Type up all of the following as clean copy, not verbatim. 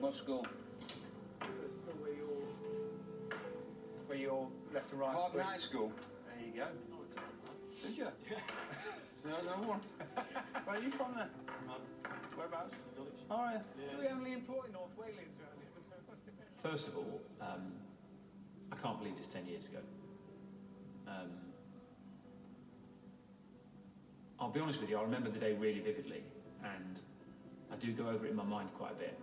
What school? Where you're left and right. Harden High School. There you go. Did you? Yeah. So there's another one. Where are you from then? Whereabouts? All right. Do we only import North Wales around here? First of all, I can't believe it's 10 years ago. I'll be honest with you, I remember the day really vividly, and I do go over it in my mind quite a bit.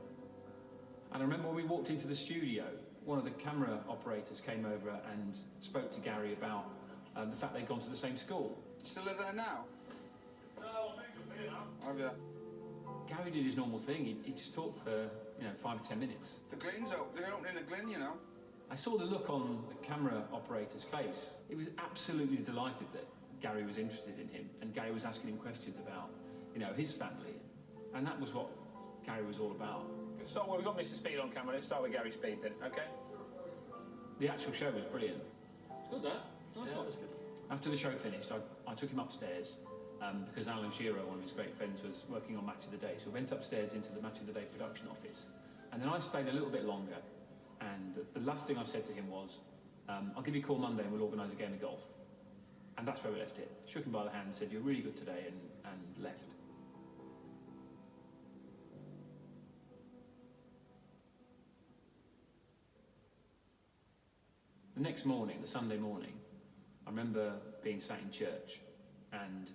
And I remember when we walked into the studio, one of the camera operators came over and spoke to Gary about the fact they'd gone to the same school. You still live there now? No, I moved up here now. Have you? Gary did his normal thing. He just talked for 5 or 10 minutes. The Glen's out. They're opening the Glen, you know. I saw the look on the camera operator's face. He was absolutely delighted that Gary was interested in him, and Gary was asking him questions about, his family, and that was what Gary was all about. So we've got Mr. Speed on camera. Let's start with Gary Speed then, okay? The actual show was brilliant. It's good, that. Nice one. That's good. After the show finished, I took him upstairs because Alan Shearer, one of his great friends, was working on Match of the Day. So we went upstairs into the Match of the Day production office, and then I stayed a little bit longer. And the last thing I said to him was, I'll give you a call Monday and we'll organise a game of golf. And that's where we left it. Shook him by the hand and said, you're really good today, and left. The next morning, the Sunday morning, I remember being sat in church and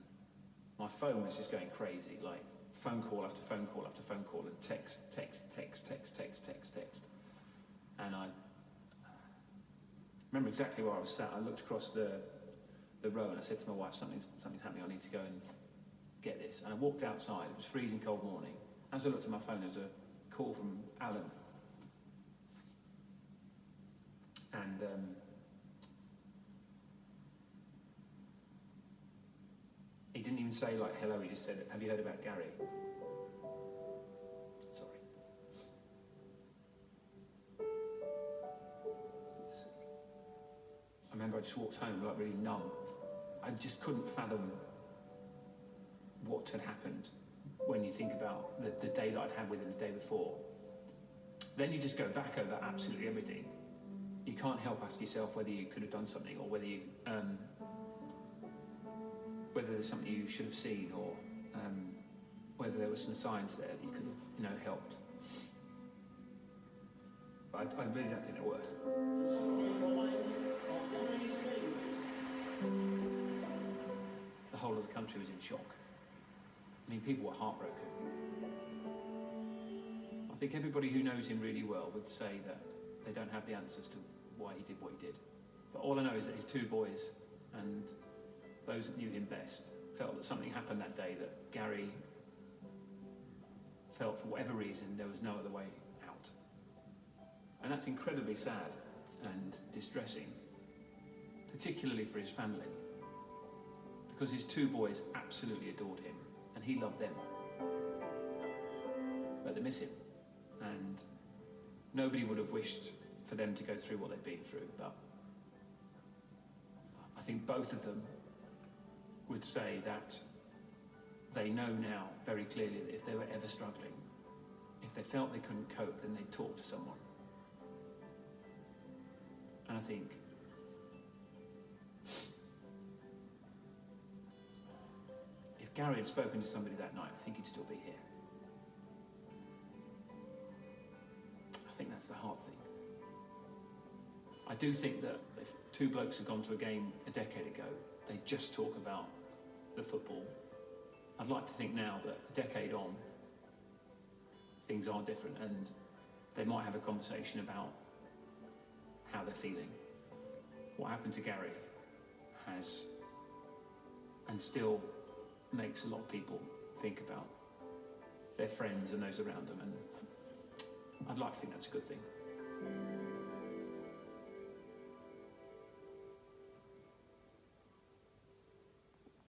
my phone was just going crazy, like phone call after phone call after phone call, and text. And I remember exactly where I was sat. I looked across the row and I said to my wife, something's happening, I need to go and get this. And I walked outside, it was a freezing cold morning. As I looked at my phone, there was a call from Alan. And he didn't even say like hello, he just said, have you heard about Gary? Sorry. I remember I just walked home like really numb. I just couldn't fathom what had happened when you think about the day that I'd had with him the day before. Then you just go back over absolutely everything. You can't help ask yourself whether you could have done something, or whether you, whether there's something you should have seen, or whether there were some signs there that you could have, helped. But I really don't think there were. The whole of the country was in shock. I mean, people were heartbroken. I think everybody who knows him really well would say that they don't have the answers to why he did what he did. But all I know is that his two boys and those that knew him best felt that something happened that day, that Gary felt for whatever reason there was no other way out. And that's incredibly sad and distressing, particularly for his family, because his two boys absolutely adored him and he loved them. But they miss him, and nobody would have wished for them to go through what they've been through, but I think both of them would say that they know now very clearly that if they were ever struggling, if they felt they couldn't cope, then they'd talk to someone. And I think if Gary had spoken to somebody that night, I think he'd still be here. I think that's the hard thing. I do think that if two blokes had gone to a game a decade ago, they'd just talk about the football. I'd like to think now that a decade on, things are different, and they might have a conversation about how they're feeling. What happened to Gary has, and still makes a lot of people think about their friends and those around them, and I'd like to think that's a good thing.